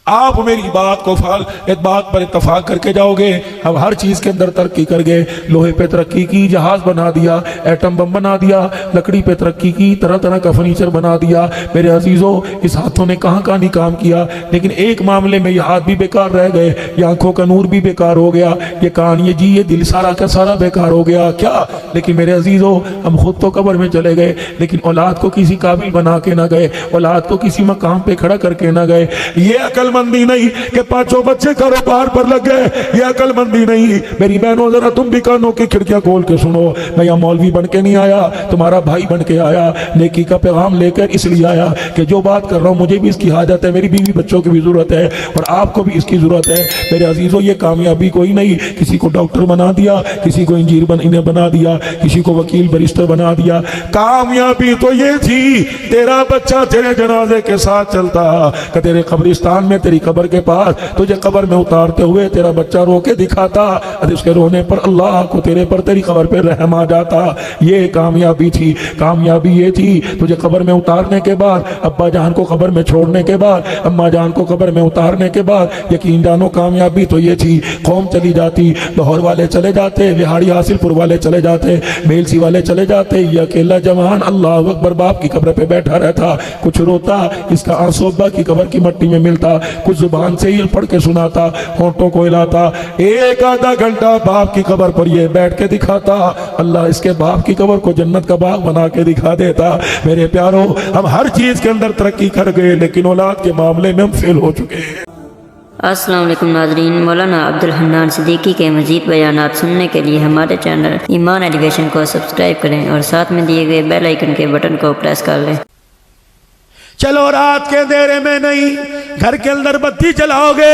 आप मेरी इस बात पर इत्तफाक करके जाओगे, हम हर चीज़ के अंदर तरक्की कर गए। लोहे पे तरक्की की, जहाज़ बना दिया, एटम बम बना दिया, लकड़ी पे तरक्की की, तरह तरह का फर्नीचर बना दिया। मेरे अजीज़ों, इस हाथों ने कहाँ कहाँ नहीं काम किया, लेकिन एक मामले में ये हाथ भी बेकार रह गए, ये आंखों का नूर भी बेकार हो गया, ये कान, ये जी, ये दिल सारा का सारा बेकार हो गया। क्या? लेकिन मेरे अजीज़ों, हम खुद तो कब्र में चले गए, लेकिन औलाद को किसी काबिल बना के ना गए, औलाद को किसी मकाम पे खड़ा करके ना गए। ये अकलमंदी नहीं कि पांचों बच्चे कारोबार पर लग गए, ये अकलमंदी नहीं। मेरी बहनों, जरा तुम भी कानों की खिड़कियां खोल के सुनो। मैं यहाँ मौलवी बन के नहीं आया, तुम्हारा भाई बन के आया, नेकी का पैगाम लेकर इसलिए आया कि जो बात कर रहा हूँ मुझे भी इसकी हाजत है, मेरी बीवी बच्चों की भी जरूरत है और आपको भी इसकी जरूरत है। मेरे अजीजों, ये कामयाबी कोई नहीं किसी को डॉक्टर बना दिया, किसी को इंजीनियर बना दिया, किसी को वकील बैरिस्टर बना दिया। कामयाबी तो ये थी तेरा बच्चा तेरे जनाजे के साथ चलता, कि तेरे कब्रिस्तान में, तेरी कब्र के पास तुझे कब्र में उतारते हुए तेरा बच्चा रो के दिखाता, और उसके रोने पर अल्लाह को तेरे पर, तेरी कब्र पे रहम आ जाता। ये कामयाबी थी। कामयाबी ये थी तुझे कब्र में उतारने के बाद, अब्बा जान को कब्र में छोड़ने के बाद, अम्मा जान को कब्र में उतारने के बाद, यकीन जानो कामयाबी तो ये थी। कौम चली जाती, लाहौर वाले चले जाते, बिहाड़ी हासिलपुर वाले चले जाते, मेलसी वाले चले जाते, ये अकेला जवान अल्लाह अकबर बाप की कब्र पे बैठा रहता, कुछ रोता, इसका आंसू अब्बा की कब्र की मट्टी में मिलता, कुछ जुबान से ही पढ़ के सुनाता, होंठों को हिलाता, एक आधा घंटा बाप की कब्र पर ये बैठ के दिखाता, अल्लाह इसके बाप की कब्र को जन्नत का बाग बना के दिखा देता। मेरे प्यारों, हम हर चीज के अंदर तरक्की कर गए, लेकिन औलाद के मामले में हम फेल हो चुके हैं। अस्सलाम वालेकुम नाज़रीन, मौलाना अब्दुल हन्नान सिद्दीकी के मज़ीद बयानात सुनने के लिए हमारे चैनल ईमान एलिवेशन को सब्सक्राइब करें और साथ में दिए गए बेल आइकन के बटन को प्रेस कर लें। चलो रात के अंधेरे में नहीं, घर के अंदर बत्ती जलाओगे,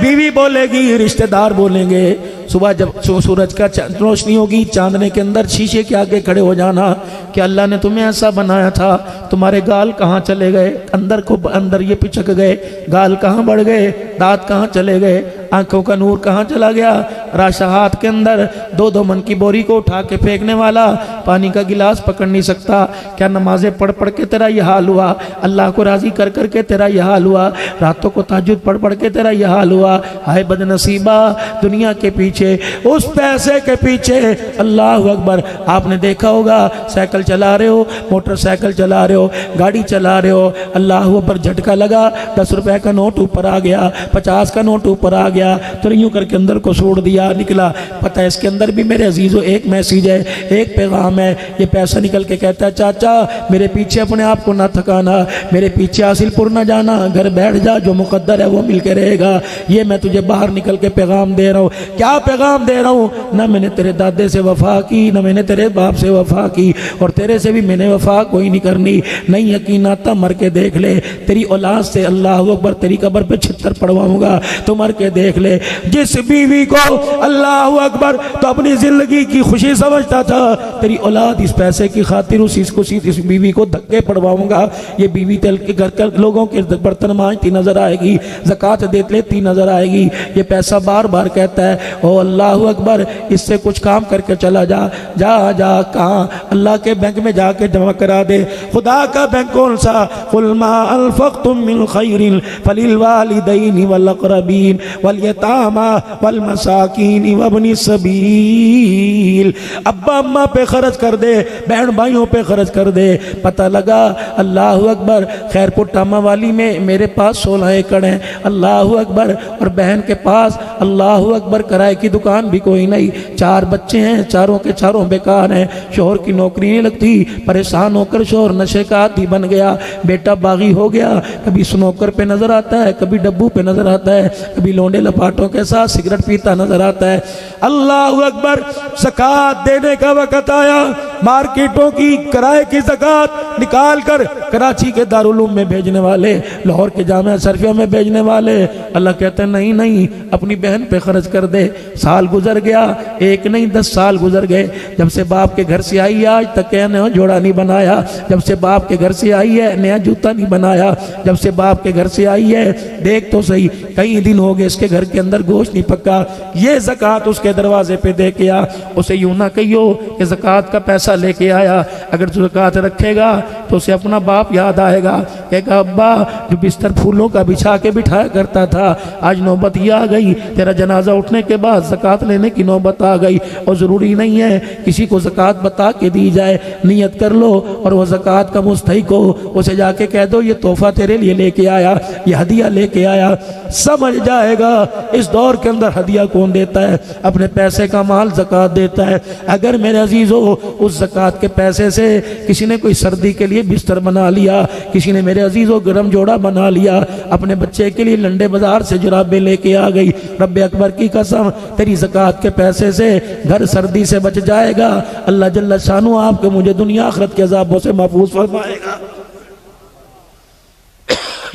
बीवी बोलेगी, रिश्तेदार बोलेंगे, सुबह जब सूरज का रोशनी होगी, चांदने के अंदर शीशे के आगे खड़े हो जाना कि अल्लाह ने तुम्हें ऐसा बनाया था, तुम्हारे गाल कहाँ चले गए, अंदर ये पिचक गए, गाल कहाँ बढ़ गए, दांत कहाँ चले गए, आंखों का नूर कहाँ चला गया। राशा हाथ के अंदर 2-2 मन की बोरी को उठा के फेंकने वाला पानी का गिलास पकड़ नहीं सकता। क्या नमाजें पढ़ पढ़ के तेरा यह हाल हुआ, अल्लाह को राजी कर कर के तेरा यह हाल हुआ, रातों को तहज्जुद पढ़ पढ़ के तेरा यह हाल हुआ। हाय बदनसीबा, दुनिया के पीछे, उस पैसे के पीछे। अल्लाह अकबर। आपने देखा होगा, साइकिल चला रहे हो, मोटरसाइकिल चला रहे हो, गाड़ी चला रहे हो, अल्लाह अकबर, झटका लगा, 10 रुपए का नोट ऊपर आ गया, 50 का नोट ऊपर आ गया, तो यूं करके अंदर को छोड़ दिया, निकला। पता है इसके अंदर भी मेरे अजीजों एक मैसेज है, एक पैगाम है। ये पैसा निकल के कहता है, चाचा मेरे पीछे अपने आप को ना थकाना, मेरे पीछे हासिलपुर ना जाना, घर बैठ जा, जो मुकद्दर है वो मिल के रहेगा। ये मैं तुझे बाहर निकल के पैगाम दे रहा हूँ। क्या पैगाम दे रहा हूँ? ना मैंने तेरे दादे से वफा की, ना मैंने तेरे बाप से वफा की, और तेरे से भी मैंने वफा कोई नहीं करनी। नहीं यकीन आता, मर के देख ले, तेरी औलाद से अल्लाह अकबर तेरी कब्र पे छितर पड़वाऊंगा, तो मर के देख ले। जिस बीवी को अल्लाह अकबर तो अपनी जिंदगी की खुशी समझता था, तेरी औलाद इस पैसे की खातिर इस बीवी को धक्के पड़वाऊंगा। ये बीवी तेल के घर के लोगों के बर्तन मांजती नजर आएगी, ज़कात दे लेती नजर आएगी। ये पैसा बार बार कहता है, ओ अल्लाह अकबर, इससे कुछ काम करके चला जा, जा जा। कहाँ? अल्लाह के बैंक में जाके जमा करा दे। खुदा का बैंक कौन सा? कुल मा अनफक़्तुम मिन खैरिन फलिल वालिदैनि वल अक़रबीन वल यतामा वल मसाकीन वब्नि सबील। अब्बा अम्मा पे खर्च कर दे, बहन भाइयों पे खर्च कर दे। पता लगा, अल्लाह अकबर, खैरपुर टामा वाली में मेरे पास 16 एकड़ हैं, अल्लाह अकबर, और बहन के पास अल्लाह अकबर किराए की दुकान भी कोई नहीं, 4 बच्चे हैं, चारों के चारों बेकार हैं, शोहर की नौकरी नहीं लगती, परेशान होकर शोहर नशे का आदी बन गया, बेटा बागी हो गया, कभी स्नोकर पे नजर आता है, कभी डब्बू पे नजर आता है, कभी लोंडे लपाटों के साथ सिगरेट पीता नजर आता है। अल्लाह अकबर, ज़कात देने का वक़्त आया, मार्केटों की किराए की ज़कात निकाल कर कराची के दारुल में भेजने वाले, लाहौर के जामिया शरीफिया में भेजने वाले, अल्लाह कहते हैं नहीं नहीं, अपनी बहन पे खर्च कर दे। साल गुजर गया, 1 नहीं 10 साल गुजर गए। जब से बाप के घर से आई है, आज तक नया जोड़ा नहीं बनाया। जब से बाप के घर से आई है, नया जूता नहीं बनाया। जब से बाप के घर से आई है, देख तो सही, कई दिन हो गए इसके घर के अंदर गोश्त नहीं पक्का। ये ज़कात उसके दरवाजे पे दे के आ। उसे यूं ना कहियो कि ज़कात का पैसा पैसा लेके आया, अगर तू ज़कात रखेगा तो उसे अपना बाप याद आएगा, कहेगा अब्बा जो बिस्तर फूलों का बिछा के बिठाया करता था, आज नौबत ये आ गई, तेरा जनाजा उठने के बाद ज़कात लेने की नौबत आ गई। और ज़रूरी नहीं है किसी को ज़कात बता के दी जाए, नियत कर लो और वह ज़कात का मुस्तहिक हो, उसे जाके कह दो ये तोहफा तेरे लिए लेके आया, ये हदिया लेके आया, समझ जाएगा इस दौर के अंदर हदिया कौन देता है, अपने पैसे का माल ज़कात देता है। अगर मेरे अजीज़ों उस ज़कात के पैसे से किसी ने कोई सर्दी के लिए बिस्तर बना लिया, किसी ने मेरे अजीज़ों गर्म जोड़ा बना लिया, अपने बच्चे के लिए लंडे बाजार से जुराबें लेके आ गई, रब्बे अकबर की कसम तेरी ज़कात के पैसे से घर सर्दी से बच जाएगा, अल्लाह जल्ल शानु आपको मुझे दुनिया आखिरत के अज़ाबों से महफूज फरमाएगा।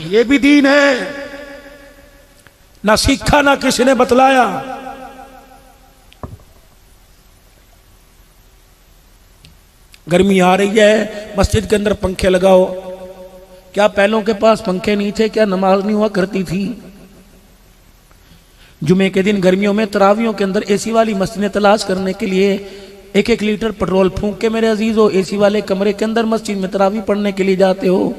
ये भी दीन है, ना सीखा ना किसी ने बतलाया। गर्मी आ रही है, मस्जिद के अंदर पंखे लगाओ। क्या पहलों के पास पंखे नहीं थे? क्या नमाज नहीं हुआ करती थी? जुमे के दिन गर्मियों में तरावियों के अंदर एसी वाली मस्जिदें तलाश करने के लिए 1-1 लीटर पेट्रोल फूंक के मेरे अजीजों एसी वाले कमरे के अंदर मस्जिद में तरावी पढ़ने के लिए जाते हो।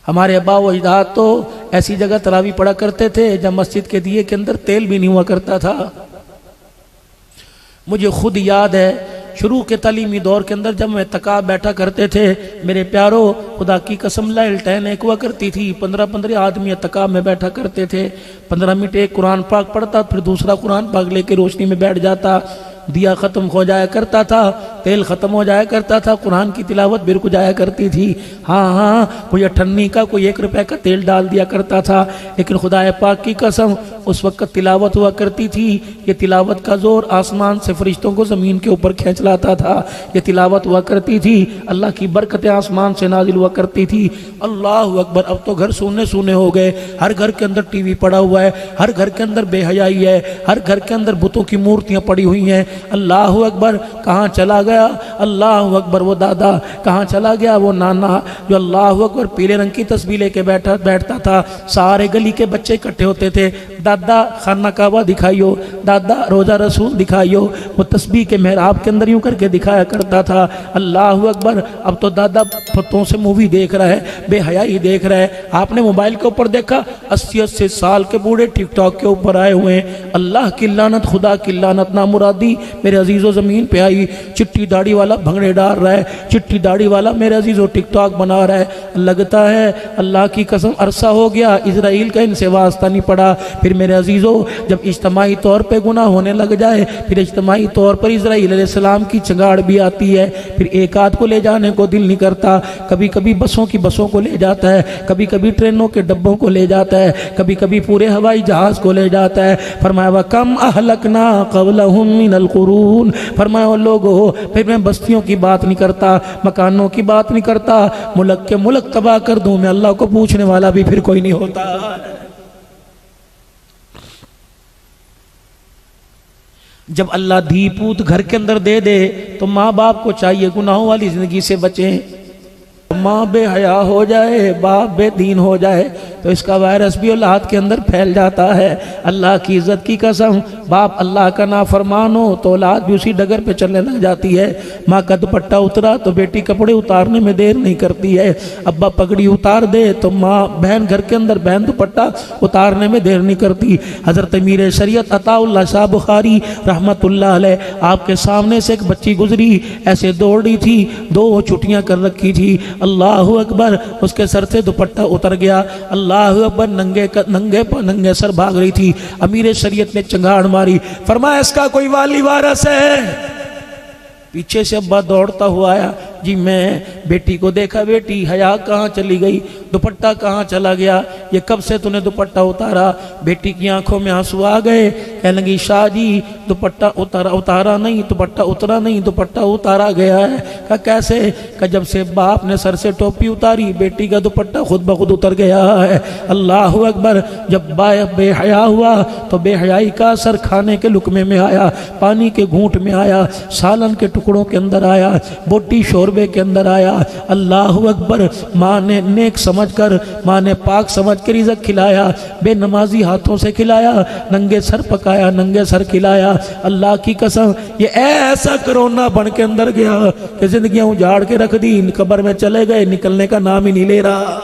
हमारे अब्बा व अजदाद तो ऐसी जगह तरावी पढ़ा करते थे जब मस्जिद के दिए के अंदर तेल भी नहीं हुआ करता था। मुझे खुद याद है शुरू के तालीमी दौर के अंदर जब मैं तका बैठा करते थे, मेरे प्यारो खुदा की कसम लालटेन एक हुआ करती थी, 15-15 आदमी तका में बैठा करते थे। 15 मिनट एक कुरान पाक पढ़ता, फिर दूसरा कुरान पाक लेके रोशनी में बैठ जाता, दिया ख़त्म हो जाया करता था, तेल ख़त्म हो जाया करता था, कुरान की तिलावत बिरक जाया करती थी। हाँ, कोई 98 का कोई 1 रुपए का तेल डाल दिया करता था, लेकिन खुदा पाक की कसम उस वक्त तिलावत हुआ करती थी। ये तिलावत का जोर आसमान से फरिश्तों को ज़मीन के ऊपर खींच लाता था। ये तिलावत हुआ करती थी, अल्लाह की बरकतें आसमान से नाजिल हुआ करती थी। अल्लाह अकबर। अब तो घर सूने सूने हो गए, हर घर के अंदर टीवी पड़ा हुआ है, हर घर के अंदर बेहयाई है, हर घर के अंदर बुतों की मूर्तियाँ पड़ी हुई हैं। अल्लाह अकबर। कहाँ चला गया? अल्लाह अकबर। वो दादा कहाँ चला गया? वो नाना जो अल्लाह अकबर पीले रंग की तस्बीह लेके बैठता था। सारे गली के बच्चे इकट्ठे होते थे, दादा खाना काबा दिखाइयो, दादा रोजा रसूल दिखाइयो। वो तस्बीह के मेहराब के अंदर यूं करके दिखाया करता था। अल्लाह अकबर। अब तो दादा पत्तों से मूवी देख रहा है, बेहयाई देख रहा है। आपने मोबाइल के ऊपर देखा 80-80 साल के बूढ़े टिकटॉक के ऊपर आए हुए हैं। अल्लाह की लानत, खुदा की लानत ना मुरादी मेरे अजीज़ों ज़मीन पे आई। चिट्टी दाढ़ी वाला भंगड़े डाल रहा है, चिट्टी दाढ़ी वाला मेरे अजीज़ों टिकटॉक बना रहा है। लगता है अल्लाह की कसम अरसा हो गया इजराइल का इनसे वास्ता नहीं पड़ा। फिर मेरे अजीज़ों जब इज्तमाही तौर पे गुनाह होने लग जाए, फिर इज्तमाही तौर पर इजराइल अलैहिस्सलाम की चंगाड़ भी आती है। फिर एक आध को ले जाने को दिल नहीं करता। कभी कभी बसों को ले जाता है, कभी कभी ट्रेनों के डब्बों को ले जाता है, कभी कभी पूरे हवाई जहाज को ले जाता है। फरमाया व कम अहलकना क़ब्लहुम मिनल क़ुरून। फरमाया लोगों, फिर मैं बस्तियों की बात नहीं करता, मकानों की बात नहीं करता, मुल्क के मुल्क तबाह कर दूं मैं, अल्लाह को पूछने वाला भी फिर कोई नहीं होता। जब अल्लाह धी पूत घर के अंदर दे दे तो माँ बाप को चाहिए गुनाहों वाली जिंदगी से बचें। माँ बेहया हो जाए, बाप बेदीन हो जाए तो इसका वायरस भी औलाद के अंदर फैल जाता है। अल्लाह की इज्जत की कसम, बाप अल्लाह का नाफरमान हो तो औलाद भी उसी डगर पे चलने लग जाती है। माँ का दुपट्टा उतरा तो बेटी कपड़े उतारने में देर नहीं करती है। अब्बा पगड़ी उतार दे तो माँ बहन घर के अंदर बहन दुपट्टा उतारने में देर नहीं करती। हज़रत अमीर शरीयत अताउल्लाह शाह बुखारी रहमतुल्लाह अलैह, आपके सामने से एक बच्ची गुजरी, ऐसे दौड़ रही थी, 2 छुट्टियाँ कर रखी थी। अल्लाह अकबर। उसके सर से दुपट्टा उतर गया। अल्लाह अकबर। नंगे सर भाग रही थी। अमीर शरीयत ने चंगाड़ मारी, फरमाया इसका कोई वाली वारस है? पीछे से अब्बा दौड़ता हुआ आया, जी मैं बेटी को देखा, बेटी हया कहाँ चली गई, दुपट्टा कहाँ चला गया, ये कब से तूने दुपट्टा उतारा? बेटी की आंखों में आंसू आ गए, कहने लगी शाह जी दुपट्टा उतारा नहीं, दुपट्टा उतरा नहीं, दुपट्टा उतारा गया है। कहा कैसे? कहा जब से बाप ने सर से टोपी उतारी बेटी का दुपट्टा खुद ब खुद उतर गया है। अल्लाह अकबर। जब बेहया हुआ तो बेहयाई का असर खाने के लुकमे में आया, पानी के घूंट में आया, सालन के टुकड़ों के अंदर आया, बोटी शोरबे के अंदर आया। अल्लाह अकबर। माँ ने नेक समझकर, माँ ने पाक समझ समाज के रिज़्क़ खिलाया, बेनमाजी हाथों से खिलाया, नंगे सर पकाया, नंगे सर खिलाया। अल्लाह की कसम ये ऐसा कोरोना बन के अंदर गया कि जिंदगियां उजाड़ के रख दी, कब्र में चले गए, निकलने का नाम ही नहीं ले रहा।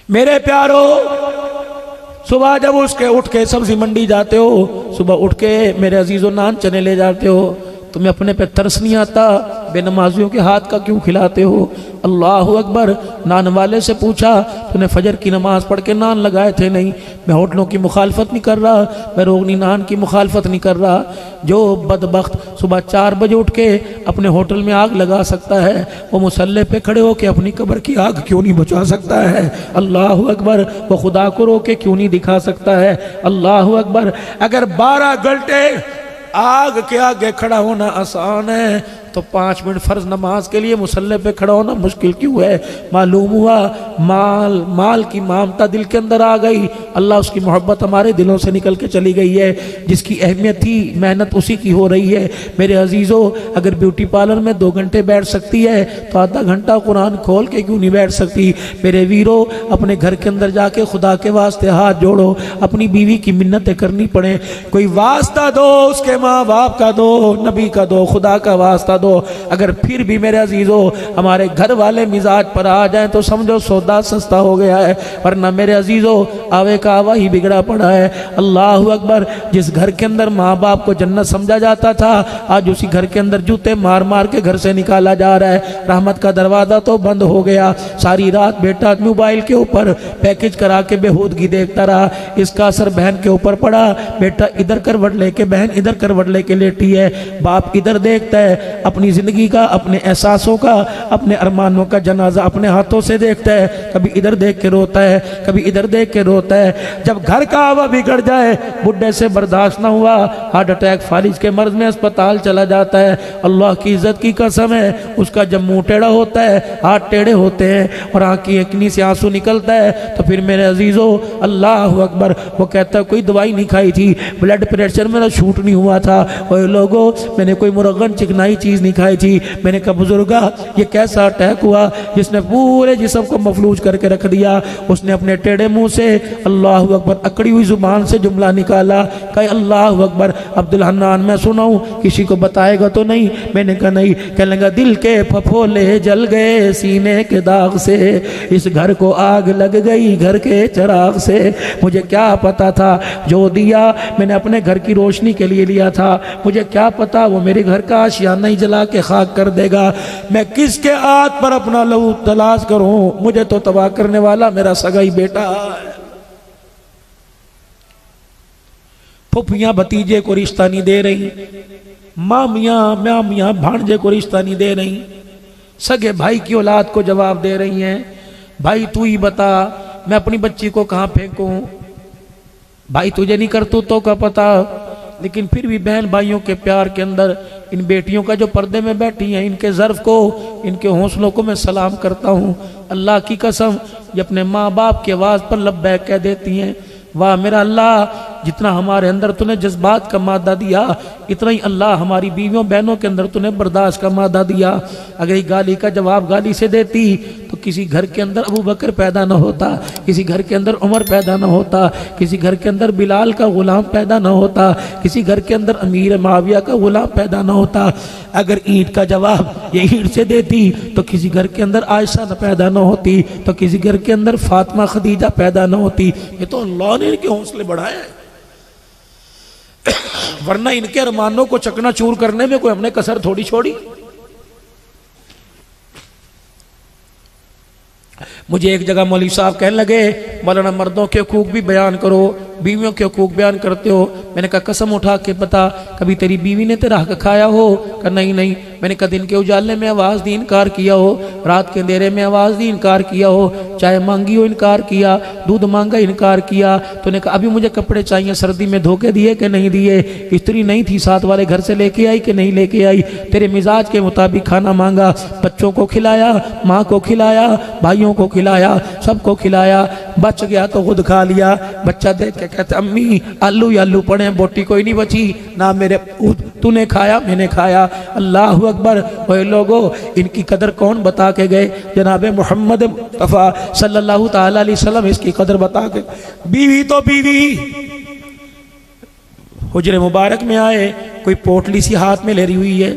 मेरे प्यारो, सुबह जब उसके उठ के सब्जी मंडी जाते हो, सुबह उठ के मेरे अजीजों नान चने ले जाते हो, तुम्हें अपने पे तरस नहीं आता बेनमाजियों के हाथ का क्यों खिलाते हो? अल्लाह अकबर। नान वाले से पूछा, तूने फजर की नमाज पढ़ के नान लगाए थे? नहीं। मैं होटलों की मुखालफत नहीं कर रहा, मैं रोगनी नान की मुखालफत नहीं कर रहा। जो बदबख्त सुबह 4 बजे उठ के अपने होटल में आग लगा सकता है, वो मुसल्ले पे खड़े होकर अपनी कब्र की आग क्यों नहीं बुझा सकता है? अल्लाह अकबर। वो खुदा को रोके क्यों नहीं दिखा सकता है? अल्लाह अकबर। अगर 12 घंटे आग के आगे खड़ा होना आसान है तो 5 मिनट फर्ज नमाज के लिए मुसल्ले पे खड़ा होना मुश्किल क्यों है? मालूम हुआ माल की ममता दिल के अंदर आ गई, अल्लाह उसकी मोहब्बत हमारे दिलों से निकल के चली गई है। जिसकी अहमियत थी मेहनत उसी की हो रही है। मेरे अजीज़ों, अगर ब्यूटी पार्लर में 2 घंटे बैठ सकती है तो आधा घंटा कुरान खोल के क्यों नहीं बैठ सकती? मेरे वीरों, अपने घर के अंदर जाके खुदा के वास्ते हाथ जोड़ो, अपनी बीवी की मिन्नतें करनी पड़े, कोई वास्ता दो, उसके माँ बाप का दो, नबी का दो, खुदा का वास्ता दो। अगर फिर भी मेरे अजीजों हमारे घर वाले मिजाज पर आ जाएं तो समझो सौदा सस्ता हो गया है, वरना मेरे अजीजों आवे का आवा ही बिगड़ा पड़ा है। अल्लाह अकबर। जिस घर के अंदर माँ बाप को जन्नत समझा जाता था, आज उसी घर के अंदर जूते मार मार के घर से निकाला जा रहा है। रहमत का दरवाजा तो बंद हो गया। सारी रात बेटा मोबाइल के ऊपर पैकेज करा के बेहूदगी देखता रहा, इसका असर बहन के ऊपर पड़ा। बेटा इधर करवट लेके, बहन इधर करवट लेके लेटी है, बाप इधर देखता है, अपनी जिंदगी का, अपने एहसासों का, अपने अरमानों का जनाजा अपने हाथों से देखता है। कभी इधर देख के रोता है, कभी इधर देख के रोता है। जब घर का हवा बिगड़ जाए, बुढ़े से बर्दाश्त ना हुआ, हार्ट अटैक फालिज के मर्ज में अस्पताल चला जाता है। अल्लाह की इज्जत की कसम है, उसका जब मुंह टेढ़ा होता है, हाथ टेढ़े होते हैं और आँख की एकनी से आंसू निकलता है, तो फिर मेरे अजीजों अल्लाह अकबर, वो कहता है कोई दवाई नहीं खाई थी, ब्लड प्रेशर मेरा शूट नहीं हुआ था, और लोगों मैंने कोई मुरगन चिकनाई चीज़ नहीं खाई थी। मैंने कहा बुजुर्गा ये कैसा अटैक हुआ जिसने पूरे जिस्म को मफलूज करके रख दिया? उसने अपने टेढ़े मुंह से अल्लाह अकबर अकड़ी हुई जुबान से जुमला निकाला, कहा अल्लाह अकबर। अब्दुल हन्नान मैं सुनाऊं, किसी को बताएगा तो नहीं? मैंने कहा नहीं। कहने लगा दिल के फफोले जल गए सीने के दाग से, इस घर को आग लग गई घर के चिराग से। मुझे क्या पता था जो दिया मैंने अपने घर की रोशनी के लिए लिया था, मुझे क्या पता वो मेरे घर का आशियाना ही जला के खाक कर देगा। मैं किसके हाथ पर अपना लहू तलाश करूं? मुझे तो तबाह करने वाला मेरा सगा ही बेटा है। फुफियां भतीजे को रिश्ता नहीं दे रही, मामियां भांजे को रिश्ता नहीं दे रही, सगे भाई की औलाद को जवाब दे रही हैं, भाई तू ही बता मैं अपनी बच्ची को कहां फेंकूं? भाई तुझे नहीं करतूतों का पता, लेकिन फिर भी बहन भाइयों के प्यार के अंदर इन बेटियों का जो पर्दे में बैठी हैं, इनके ज़र्फ को, इनके हौसलों को मैं सलाम करता हूँ। अल्लाह की कसम ये अपने माँ बाप की आवाज़ पर लब्बैक कह देती हैं। वाह मेरा अल्लाह, जितना हमारे अंदर तूने जज्बात का मादा दिया, इतना ही अल्लाह हमारी बीवियों बहनों के अंदर तूने बर्दाश्त का मादा दिया। अगर ये गाली का जवाब गाली से देती तो किसी घर के अंदर अबू बकर पैदा ना होता, किसी घर के अंदर उमर पैदा ना होता, किसी घर के अंदर बिलाल का गुलाम पैदा ना होता, किसी घर के अंदर अमीर माविया का गुलाम पैदा ना होता। अगर ईंट का जवाब ये ईंट से देती तो किसी घर के अंदर आयशा न पैदा ना होती, तो किसी घर के अंदर फातिमा खदीजा पैदा ना होती। ये तो अल्लाह ने इनके हौसले बढ़ाए, वरना इनके अरमानों को चकनाचूर करने में कोई हमने कसर थोड़ी छोड़ी। मुझे एक जगह मौलवी साहब कहने लगे मौलाना मर्दों के हकूक भी बयान करो, बीवियों के हकूक बयान करते हो। मैंने कहा कसम उठा के बता कभी तेरी बीवी ने तेरा हक खाया हो? कहा नहीं नहीं। मैंने कहा दिन के उजाले में आवाज़ दी इनकार किया हो, रात के अंधेरे में आवाज़ दी इनकार किया हो, चाय मांगी हो इनकार किया, दूध मांगा इनकार किया। तूने कहा अभी मुझे कपड़े चाहिए, सर्दी में धोखे दिए कि नहीं दिए, स्त्री नहीं थी साथ वाले घर से लेके आई कि नहीं लेके आई, तेरे मिजाज के मुताबिक खाना मांगा, बच्चों को खिलाया, माँ को खिलाया, भाइयों को खिलाया, सबको खिलाया, बच गया तो खुद खा लिया। बच्चा देख के कहते अम्मी आलू ही आलू पड़े, बोटी कोई नहीं बची ना, मेरे तूने खाया मैंने खाया। अल्लाह अकबर। ओए लोगो, इनकी कदर कौन बता के गए? जनाब मोहम्मद मुस्तफा सल्लल्लाहु ताला अलैहि वसल्लम इसकी कदर बता के। बीवी तो बीवी, हुजरे मुबारक में आए, कोई पोटली सी हाथ में ले रही हुई है।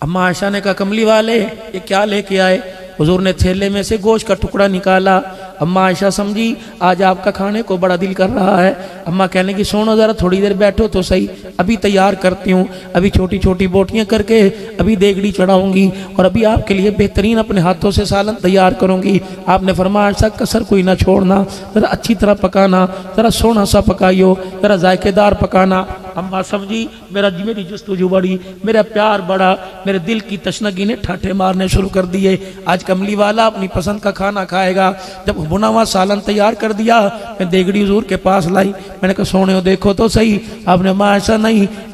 अम्मा आयशा ने कहा कमली वाले ये क्या लेके आए? हुजूर ने थैले में से गोश्त का टुकड़ा निकाला। अम्मा आयशा समझी आज आपका खाने को बड़ा दिल कर रहा है। अम्मा कहने की सुनो ज़रा थोड़ी देर बैठो तो सही, अभी तैयार करती हूँ, अभी छोटी छोटी बोटियाँ करके अभी देगड़ी चढ़ाऊँगी और अभी आपके लिए बेहतरीन अपने हाथों से सालन तैयार करूँगी। आपने फरमाया आयशा कसर कोई ना छोड़ना, ज़रा अच्छी तरह पकाना, ज़रा सोना सा पकाइयो, ज़रा जायकेदार पकाना। अम्मा समझी मेरी जस्तुजू बढ़ी, मेरा प्यार बढ़ा, मेरे दिल की तशनगी ने ठाठे मारने शुरू कर दिए। आज कमली वाला अपनी पसंद का खाना खाएगा। जब बुना हुआ सालन तैयार कर दिया, मैं देगड़ी हुजूर के पास लाई। मैंने कहा सोने हो देखो तो सही। आपने माँ ऐसा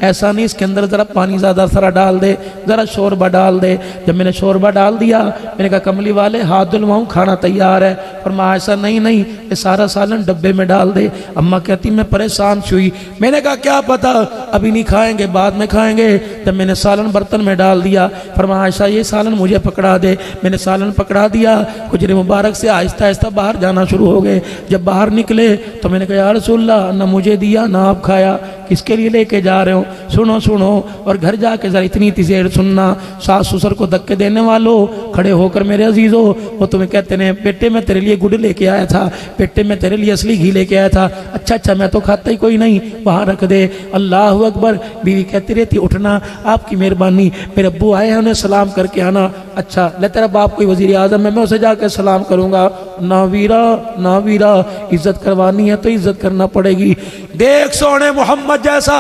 ऐसा नहीं, इसके अंदर ज़रा पानी ज़्यादा सारा डाल दे, ज़रा शोरबा डाल दे। जब मैंने शोरबा डाल दिया, मैंने कहा कमली वाले हाथ धुलवाऊँ, खाना तैयार है। और माँ ऐसा नहीं ये सारा सालन डब्बे में डाल दे। अम्मा कहती मैं परेशान हुई। मैंने कहा क्या पता अभी नहीं खाएंगे बाद में खाएंगे। जब मैंने सालन बर्तन में डाल दिया, फरमाया आयशा ये सालन मुझे पकड़ा दे। मैंने सालन पकड़ा दिया। हुजरे मुबारक से आहिस्ता आहिस्ता बाहर जाना शुरू हो गए। जब बाहर निकले तो मैंने कहा या रसूलल्लाह ना मुझे दिया ना आप खाया, किसके लिए लेके जा रहे हो? सुनो सुनो, और घर जाके जरा इतनी देर सुनना। सास ससुर को धक्के देने वालों खड़े होकर मेरे अजीजों, वो तुम्हें कहते हैं बेटे मैं तेरे लिए गुड़ लेके आया था, बेटे मैं तेरे लिए असली घी लेके आया था। अच्छा मैं तो खाता ही कोई नहीं, वहाँ रख दे। अल्लाह अकबर। बीवी कहती रहती उठना आपकी मेहरबानी, मेरे अब्बू आए हैं उन्हें सलाम करके आना। अच्छा ले तेरा बाप कोई वजीर आजम है, मैं उसे जाकर सलाम करूँगा। ना वीरा इज्जत करवानी है तो इज्जत करना पड़ेगी। देख सोने मोहम्मद जैसा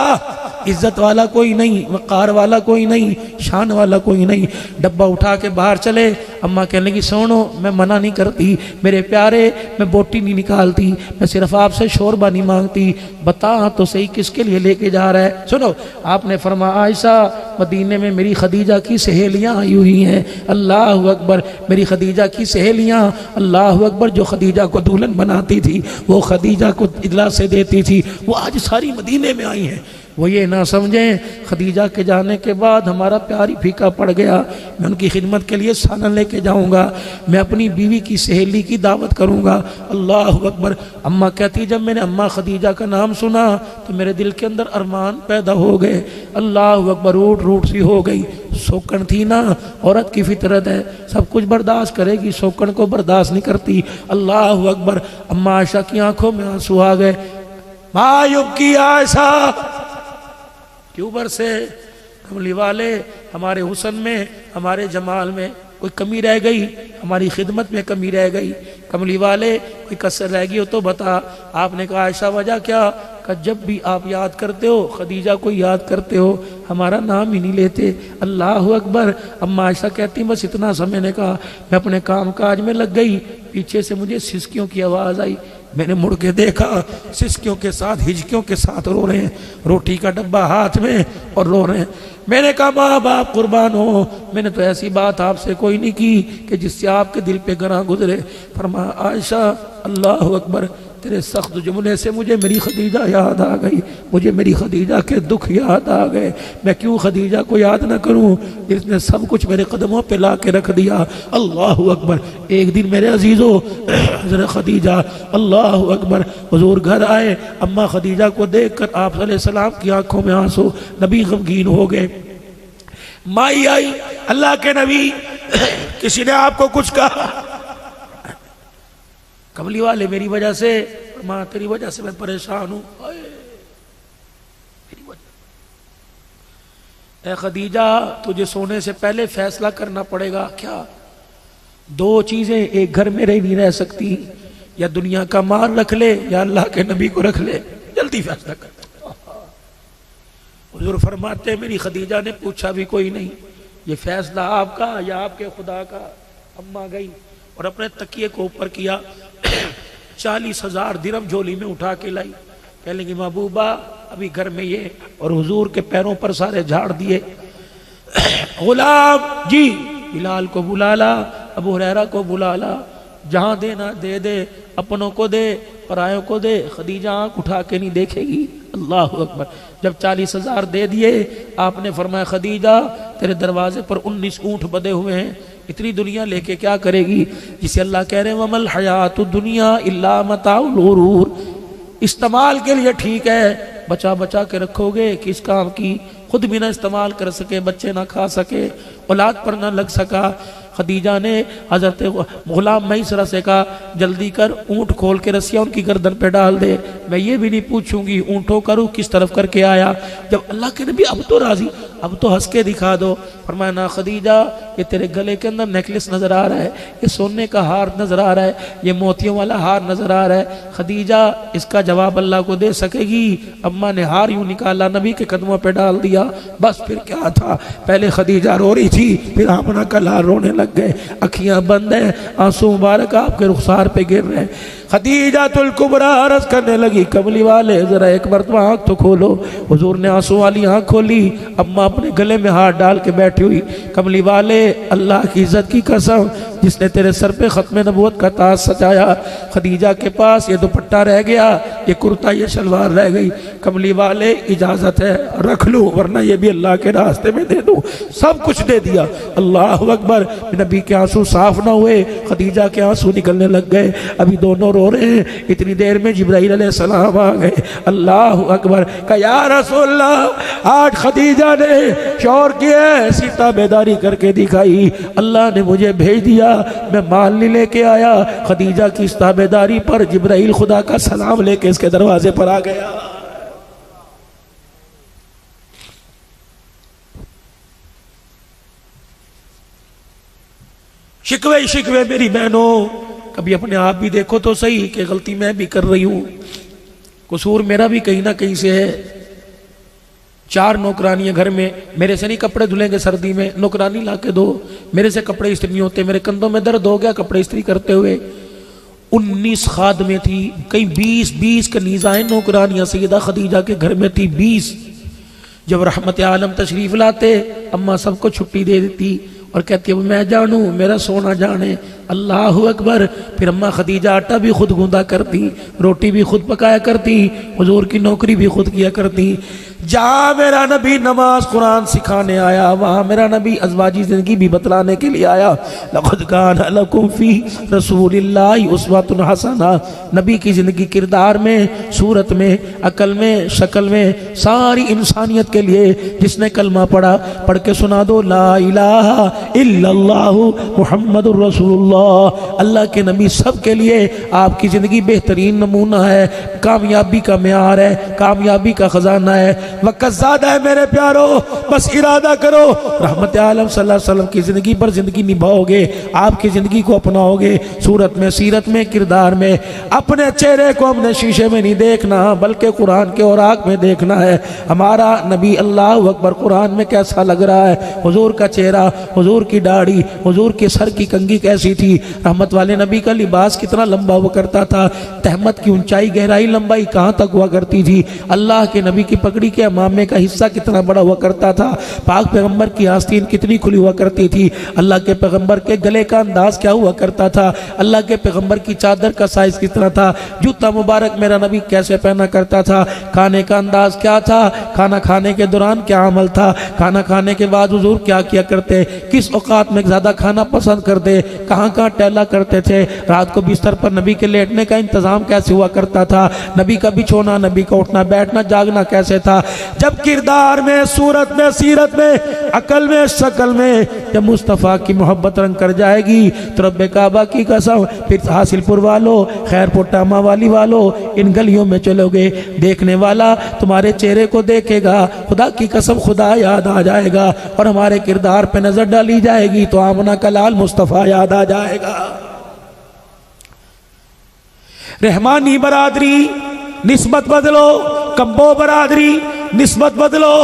इज्जत वाला कोई नहीं, वक़ार वाला कोई नहीं, शान वाला कोई नहीं। डब्बा उठा के बाहर चले। अम्मा कहने की सुनो मैं मना नहीं करती मेरे प्यारे, मैं बोटी नहीं निकालती, मैं सिर्फ आपसे शोरबा नहीं मांगती, बता तो सही किसके लिए लेके जा रहा है? सुनो आपने फरमाया आयशा मदीने में मेरी खदीजा की सहेलियाँ आई हुई हैं। अल्लाह अकबर। मेरी खदीजा की सहेलियाँ, अल्लाह अकबर, जो खदीजा को दुल्हन बनाती थी, वो खदीजा को इजला से देती थी, वो आज सारी मदीने में आई हैं। वो ये ना समझें खदीजा के जाने के बाद हमारा प्यार ही फीका पड़ गया। मैं उनकी खिदमत के लिए सालन लेके जाऊंगा, मैं अपनी बीवी की सहेली की दावत करूंगा। अल्लाह अकबर। अम्मा कहती जब मैंने अम्मा खदीजा का नाम सुना तो मेरे दिल के अंदर अरमान पैदा हो गए। अल्लाह अकबर। रूट सी हो गई। शौकन थी ना, औरत की फितरत है, सब कुछ बर्दाश्त करेगी, शौकन को बर्दाश्त नहीं करती। अल्लाह अकबर। अम्मा आयशा की आंखों में आंसू आ गए। मायूब की आयशा क्यों बरसे? कमली वाले हमारे हुस्न में, हमारे जमाल में कोई कमी रह गई, हमारी खिदमत में कमी रह गई? कमली वाले कोई कसर रह गई हो तो बता। आपने कहा आयशा वजह क्या? कि जब भी आप याद करते हो खदीजा को याद करते हो, हमारा नाम ही नहीं लेते। अल्लाह अकबर। अम्मा आयशा कहती बस इतना समय ने कहा, मैं अपने काम काज में लग गई, पीछे से मुझे सिसकियों की आवाज़ आई। मैंने मुड़ के देखा, सिसकियों के साथ हिजकियों के साथ रो रहे हैं, रोटी का डब्बा हाथ में और रो रहे हैं। मैंने कहा माँ बाप कुर्बान हो, मैंने तो ऐसी बात आपसे कोई नहीं की कि जिससे आपके दिल पे गरा गुजरे। फरमाया आयशा अल्लाह अकबर, तेरे सख्त जुमले से मुझे मेरी खदीजा याद आ गई, मुझे मेरी खदीजा के दुख याद आ गए। मैं क्यों खदीजा को याद ना करूं जिसने सब कुछ मेरे कदमों पे ला के रख दिया। अल्लाह अकबर। एक दिन मेरे अजीज़ों ज़रा खदीजा, अल्लाह अकबर, हुजूर घर आए। अम्मा खदीजा को देख कर आप सल्लल्लाहु की आंखों में आंसू, नबी गमगीन हो गए। माई आई, अल्लाह के नबी किसी ने आपको कुछ कहा? कमली वाले मेरी वजह से, माँ तेरी वजह से मैं परेशान हूं। मेरी वजह। ए खदीजा तुझे सोने से पहले फैसला करना पड़ेगा। क्या? दो चीजें एक घर में नहीं रह सकती, या दुनिया का माल रख ले या अल्लाह के नबी को रख ले। जल्दी फैसला कर। हुजूर फरमाते मेरी खदीजा ने पूछा भी कोई नहीं, ये फैसला आपका या आपके खुदा का? अम्मा गई, और अपने तकिए को ऊपर किया, 40,000 दिरहम झोली में उठा के लाई। कह लेंगे महबूबा अभी घर में ये, और हुजूर के पैरों पर सारे झाड़ दिए। गुलाम जी बिलाल को बुला ला, अबू हुरैरा को बुला ला, जहां देना दे दे, अपनों को दे परायों को दे। खदीजा आंख उठा के नहीं देखेगी। अल्लाह अकबर। जब 40,000 दे दिए, आपने फरमाया खदीजा तेरे दरवाजे पर 19 ऊंट बंधे हुए हैं, इतनी दुनिया लेके क्या करेगी? जिसे अल्लाह कह रहे हैं वमल हयातुद दुनिया इल्ला मताउल गुरूर, इस्तेमाल के लिए ठीक है, बचा बचा के रखोगे किस काम की? खुद भी ना इस्तेमाल कर सके, बच्चे ना खा सके, औलाद पर ना लग सका। खदीजा ने हजरत गुलाम मैसरा से कहा जल्दी कर, ऊँट खोल के रस्सियाँ उनकी गर्दन पे डाल दे, मैं ये भी नहीं पूछूंगी ऊँटों करूँ किस तरफ करके आया। जब अल्लाह के नबी अब तो राजी, अब तो हंस के दिखा दो। फरमाया ना खदीजा, ये तेरे गले के अंदर नेकलेस नजर आ रहा है, ये सोने का हार नजर आ रहा है, ये मोतियों वाला हार नजर आ रहा है। खदीजा इसका जवाब अल्लाह को दे सकेगी? अम्मा ने हार यूं निकाला, नबी के कदमों पे डाल दिया। बस फिर क्या था, पहले खदीजा रो रही थी, फिर आपना कला रोने लग गए, अखियां बंद है, आंसू मुबारक आपके रुखसार पे गिर रहे हैं। खदीजातुल कुबरा अर्ज करने लगी कमली वाले जरा एक मरतबा आंख तो खोलो। हुजूर ने आंसू वाली आंख खोली, अम्मा अपने गले में हाथ डाल के बैठी हुई। कमली वाले अल्लाह की इज्जत की कसम, जिसने तेरे सर पे खत्म नबूवत का ताज सजाया, खदीजा के पास ये दुपट्टा रह गया, ये कुर्ता ये शलवार रह गई। कमली वाले इजाजत है रख लो, वरना ये भी अल्लाह के रास्ते में दे दो। सब कुछ दे दिया। अल्लाह अकबर। नबी के आंसू साफ ना हुए, खदीजा के आंसू निकलने लग गए। अभी दोनों रो रहे हैं, इतनी देर में जिब्राइल अलैहिस्सलाम आ गए। अल्लाह अकबर। का या रसूलल्लाह, आज खदीजा ने शौर किया, ऐसी ताबेदारी करके दिखाई, अल्लाह ने मुझे भेज दिया, मैं माल नहीं लेके आया। खदीजा की इस ताबेदारी पर जिब्राइल खुदा का सलाम लेके इसके दरवाजे पर आ गया। शिकवे शिकवे मेरी बहनों, कभी अपने आप भी देखो तो सही कि गलती मैं भी कर रही हूं, कसूर मेरा भी कहीं ना कहीं से है। 4 नौकरानियां घर में, मेरे से नहीं कपड़े धुलेंगे सर्दी में, नौकरानी ला के दो। मेरे से कपड़े इस्त्री नहीं होते, मेरे कंधों में दर्द हो गया कपड़े इस्त्री करते हुए। 19 खादमें थी, कई 20 कनीज़ाएं नौकरानियां सैयदा खदीजा के घर में थी 20। जब रहमत आलम तशरीफ लाते, अम्मा सबको छुट्टी दे देती और कहती है मैं जानू मेरा सोना जाने। अल्लाह अकबर। फिर अम्मा खदीजा आटा भी खुद गूंदा करती, रोटी भी खुद पकाया करती, हुजूर की नौकरी भी खुद किया करती। जहाँ मेरा नबी नमाज कुरान सिखाने आया, वहाँ मेरा नबी अज़वाजी ज़िंदगी भी बतलाने के लिए आया। लक़द काना लकुम फ़ी रसूलिल्लाहि उस्वतुन हसना। नबी की ज़िंदगी किरदार में, सूरत में, अकल में, शक्ल में, सारी इंसानियत के लिए जिसने कलमा पढ़ा, पढ़ के सुना दो ला इलाहा इल्लल्लाहु मुहम्मदुर रसूलुल्लाह। अल्लाह के नबी सब के लिए आपकी ज़िंदगी बेहतरीन नमूना है, कामयाबी का म्यार है, कामयाबी का ख़जाना है। वक़्त ज़्यादा है मेरे प्यारो, बस इरादा करो, रहमत आलम सल्लल्लाहु अलैहि वसल्लम की ज़िंदगी पर ज़िंदगी निभाओगे, आपकी ज़िंदगी को अपनाओगे, सूरत में, सीरत में, किरदार में। अपने चेहरे को हमने शीशे में नहीं देखना, बल्कि कुरान के औराक में देखना है। हमारा नबी अल्लाह अकबर कुरान में कैसा लग रहा है, हुजूर का चेहरा, हुजूर की दाढ़ी, हुजूर के सर की कंघी कैसी थी, रहमत वाले नबी का लिबास कितना लंबा हुआ करता था, तहमत की ऊंचाई गहराई लंबाई कहाँ तक हुआ करती थी, अल्लाह के नबी की पगड़ी के अमामे का हिस्सा कितना बड़ा हुआ करता था, पाक पैगंबर की आस्तीन कितनी खुली हुआ करती थी, अल्लाह के पैगंबर के गले का अंदाज क्या हुआ करता था, अल्लाह के पैगंबर की चादर का साइज कितना था, जूता मुबारक मेरा नबी कैसे पहना करता था, खाने का अंदाज क्या था, खाना खाने के दौरान क्या अमल था, खाना खाने के बाद हुजूर क्या किया करते, किस औकात में ज़्यादा खाना पसंद करते, कहाँ कहाँ टहला करते थे, रात को बिस्तर पर नबी के लेटने का इंतज़ाम कैसे हुआ करता था, नबी का बिछोना, नबी का उठना बैठना जागना कैसे था। जब किरदार में, सूरत में, सीरत में, अकल में, शक्ल में जब मुस्तफ़ा की मोहब्बत रंग कर जाएगी तो रब्बे काबा की कसम, फिर हासिलपुर वालों, खैरपुर टामा वाली वालों, इन गलियों में चलोगे, देखने वाला तुम्हारे चेहरे को देखेगा, खुदा की कसम खुदा याद आ जाएगा, और हमारे किरदार पे नजर डाली जाएगी तो आमना का लाल मुस्तफ़ा याद आ जाएगा। रहमानी बरादरी निस्बत बदलो, कम्बो बरादरी निस्बत बदलो।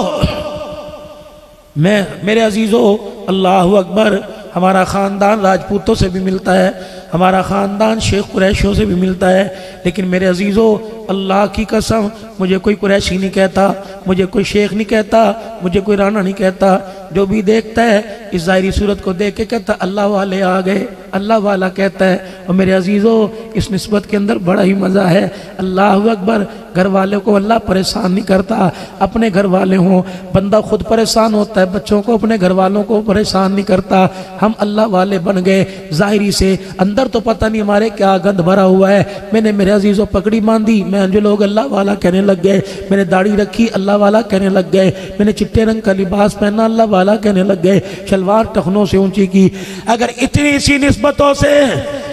मैं मेरे अजीजों, अल्लाह अकबर, हमारा ख़ानदान राजपूतों से भी मिलता है, हमारा ख़ानदान शेख कुरैशियों से भी मिलता है, लेकिन मेरे अजीज़ों अल्लाह की कसम मुझे कोई कुरैशी नहीं कहता, मुझे कोई शेख नहीं कहता, मुझे कोई राना नहीं कहता। जो भी देखता है इस ज़ाहिरी सूरत को देख के कहता अल्लाह वाले आ गए, अल्लाह वाला कहता है। और मेरे अजीज़ों इस निस्बत के अंदर बड़ा ही मज़ा है। अल्लाह अकबर। घर वाले को अल्लाह परेशान नहीं करता, अपने घर वाले हों, बंदा खुद परेशान होता है, बच्चों को अपने घर वालों को परेशान नहीं करता। हम अल्लाह वाले बन गए ज़ाहिरी से, अंदर तो पता नहीं हमारे क्या गंद भरा हुआ है। मैंने मेरे अजीज़ों पकड़ी बांधी, मैं जो लोग अल्लाह वाला कहने लग गए, मैंने दाढ़ी रखी अल्लाह वाला कहने लग गए, मैंने चिट्टे रंग का लिबास पहना अल्लाह वाला कहने लग गए, शलवार टखनों से ऊंची की। अगर इतनी सी निस्बतों से,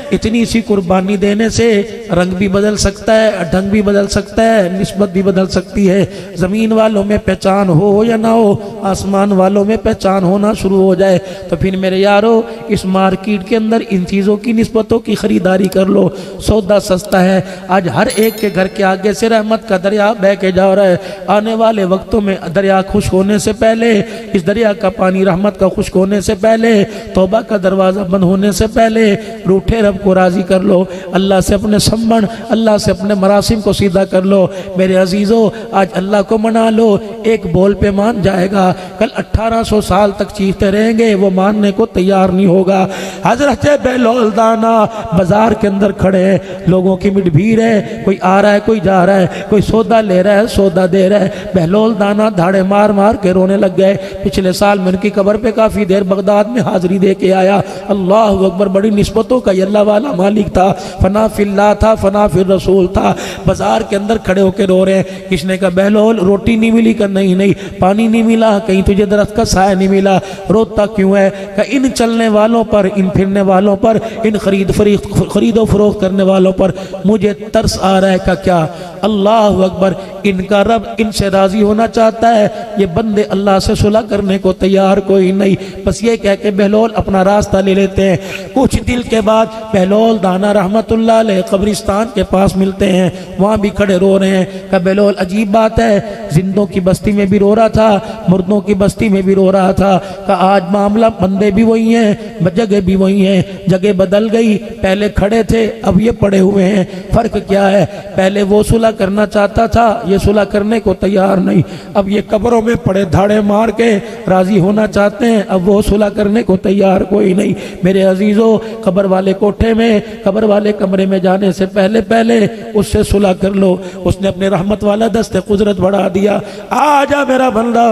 इतनी सी कुर्बानी देने से रंग भी बदल सकता है, ढंग भी बदल सकता है, निस्बत भी बदल सकती है। ज़मीन वालों में पहचान हो या ना हो, आसमान वालों में पहचान होना शुरू हो जाए तो फिर मेरे यारो इस मार्केट के अंदर इन चीज़ों की निस्बतों की ख़रीदारी कर लो। सौदा सस्ता है। आज हर एक के घर के आगे से रहमत का दरिया बह के जा रहा है। आने वाले वक्तों में दरिया खुश्क होने से पहले, इस दरिया का पानी रहमत का खुश्क होने से पहले, तौबा का दरवाज़ा बंद होने से पहले रूठे रब को राज़ी कर लो। अल्लाह से अपने सम्मन, अल्लाह से अपने मरासिम को सीधा कर लो। मेरे अजीज़ों आज अल्लाह को मना लो, एक बोल पे मान जाएगा। कल 1800 साल तक चीखते रहेंगे, वो मानने को तैयार नहीं होगा। हजरत बेलोल दाना बाजार के अंदर खड़े हैं, लोगों की मिट भीड़ है, कोई आ रहा है कोई जा रहा है, कोई सौदा ले रहा है सौदा दे रहा है। बेलोल दाना धाड़े मार मार के रोने लग गए। पिछले साल मैं उनकी कब्र पे काफ़ी देर बगदाद में हाजिरी दे के आया। अल्लाह अकबर। बड़ी निस्बतों का अल्लाह वाला मालिक था, फना फिल्लाह था, फना फिर रसूल था। बाजार के अंदर खड़े होकर रो रहे हैं। किसने कहा बेलोल रोटी नहीं मिली? का नहीं नहीं, पानी नहीं मिला, कहीं तुझे दरख्त का साया नहीं मिला, रोता क्यों है? का इन चलने वालों पर, इन फिरने वालों पर, इन खरीदो फरोख्त करने वालों पर मुझे तरस आ रहा है। का क्या? अल्लाह अकबर। इनका रब इनसे राजी होना चाहता है, ये बंदे अल्लाह से सुलह करने को तैयार कोई नहीं। बस ये कह के बेलोल अपना रास्ता ले लेते हैं। कुछ दिल के बाद बेलोल दाना रहमतुल्लाह अलैह कब्रिस्तान के पास मिलते हैं, वहाँ भी खड़े रो रहे हैं। का बेलोल अजीब बात है, जिंदों की बस्ती में भी रो रहा था, मुर्दों की बस्ती में भी रो रहा था। का आज मामला, बंदे भी वही हैं, जगह भी वही हैं, जगह बदल गई। पहले खड़े थे, अब ये पड़े हुए हैं। फर्क क्या है? पहले वो सुलह करना चाहता था, ये सुलह करने को तैयार नहीं। अब ये कब्रों में पड़े धाड़े मार के राजी होना चाहते हैं, अब वो सुलह करने को तैयार कोई नहीं। मेरे अजीजों कब्र वाले कोठे में, कब्र वाले कमरे में जाने से पहले पहले उससे सुलह कर लो। उसने अपने रहमत वाला दस्ते कुदरत बढ़ा दिया। आजा मेरा बंदा,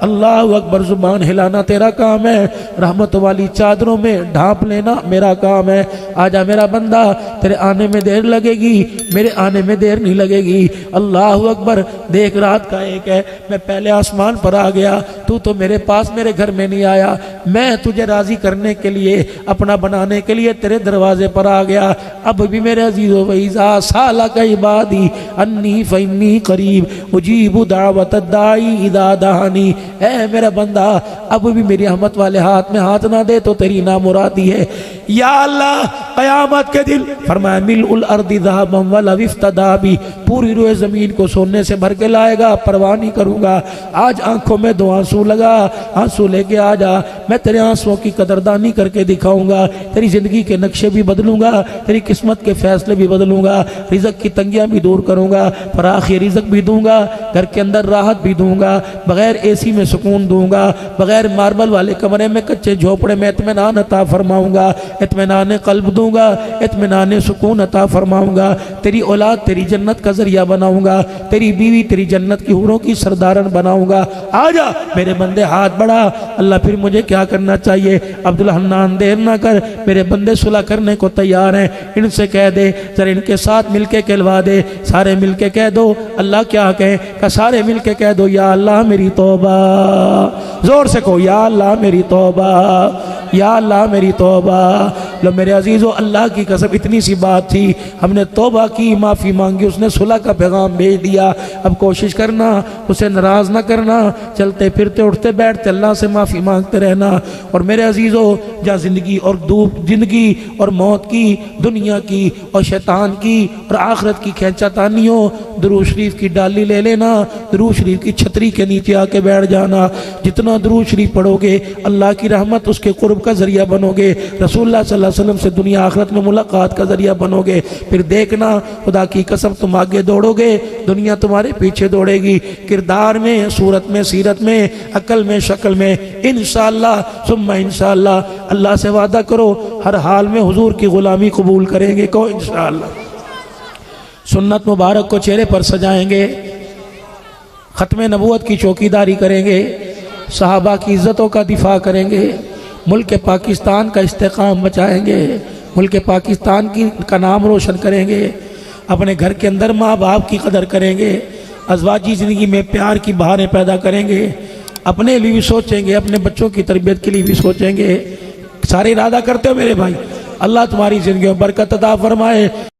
अल्लाह अकबर। जुबान हिलाना तेरा काम है, रहमत वाली चादरों में ढांप लेना मेरा काम है। आजा मेरा बंदा, तेरे आने में देर लगेगी, मेरे आने में देर नहीं लगेगी। अल्लाह अकबर। देख रात का एक है, मैं पहले आसमान पर आ गया, तू तो मेरे पास मेरे घर में नहीं आया। मैं तुझे राजी करने के लिए, अपना बनाने के लिए तेरे दरवाजे पर आ गया। अब भी मेरे अजीज़ो वईज़ा साला का इबादी अन्नी फ़इन्नी करीब उजीबु दावत दाई इदा दहानी। ऐ मेरा बंदा, अब भी मेरी रहमत वाले हाथ में हाथ ना दे तो तेरी नामुरादी है। या अल्लाह, क़यामत के दिन फरमाया मिल अर्दी ज़हबन वला इफ्तदा भी, पूरी रूए ज़मीन को सोने से भर के लाएगा, परवाह नहीं करूँगा। आज आंखों में दो आंसू लगा, आंसू लेके आ जा, मैं तेरे आंसुओं की कदरदानी करके दिखाऊंगा। तेरी ज़िंदगी के नक्शे भी बदलूंगा, तेरी किस्मत के फैसले भी बदलूंगा, रिज़्क़ की तंगियाँ भी दूर करूँगा, फराखी रिज़्क़ भी दूंगा, घर के अंदर राहत भी दूंगा, बग़ैर एसी में सुकून दूंगा, बग़ैर मार्बल वाले कमरे में कच्चे झोपड़े में इत्मीनान अता फरमाऊँगा, इत्मीनान क़ल्ब दूंगा, इत्मीनान सुकून अता फरमाऊँगा। तेरी औलाद तेरी जन्नत का ज़रिया बनाऊँगा, तेरी बीवी तेरी जन्नत की हूरों की सरदारन बनाऊँगा। आजा मेरे बंदे, हाथ बढ़ा। अल्लाह फिर मुझे क्या करना चाहिए? अब्दुल हन्नान देर ना कर, मेरे बंदे सुलह करने को तैयार हैं, इनसे कह दे, जरा इनके साथ मिलके कहलवा दे। सारे मिलके कह दो। अल्लाह क्या कहे? का सारे मिलके कह दो, या अल्लाह मेरी तौबा। जोर से कहो, या अल्लाह मेरी तौबा, या अल्लाह मेरी तौबा, लो मेरे अजीज़ों, अल्लाह की कसम इतनी सी बात थी, हमने तौबा की, माफ़ी मांगी, उसने सुलह का पैगाम भेज दिया। अब कोशिश करना उसे नाराज़ ना करना, चलते फिरते उठते बैठते अल्लाह से माफ़ी मांगते रहना। और मेरे अजीज़ों, जहाँ ज़िंदगी और ज़िंदगी और मौत की, दुनिया की और शैतान की और आखिरत की खींचातानी हो, दुरूद शरीफ की डाली ले लेना, दुरूद शरीफ की छतरी के नीचे आके बैठ जाना। जितना दुरूद शरीफ पढ़ोगे अल्लाह की रहमत, उसके कुर्ब का ज़रिया बनोगे, रसूलुल्लाह सल्लल्लाहु अलैहि वसल्लम से दुनिया आखिरत में मुलाकात का ज़रिया बनोगे। फिर देखना खुदा की कसम, तुम आगे दौड़ोगे, दुनिया तुम्हारे पीछे दौड़ेगी। किरदार में, सूरत में, सीरत में, अकल में, शक्ल में, इंशाअल्लाह सुम्मा इंशाअल्लाह। अल्लाह से वादा करो हर हाल में हुजूर की गुलामी कबूल करेंगे। को इंशाअल्लाह सुन्नत मुबारक को चेहरे पर सजाएंगे, ख़त्म नबूवत की चौकीदारी करेंगे, सहाबा की इज़्ज़तों का दिफा करेंगे, मुल्क पाकिस्तान का इस्तेकाम बचाएंगे, मुल्क पाकिस्तान का नाम रोशन करेंगे, अपने घर के अंदर माँ बाप की कदर करेंगे, अज़वाजी ज़िंदगी में प्यार की बहारें पैदा करेंगे, अपने लिए भी सोचेंगे, अपने बच्चों की तरबियत के लिए भी सोचेंगे। सारे इरादा करते हो मेरे भाई, अल्लाह तुम्हारी ज़िंदगी में बरकत अता फरमाए।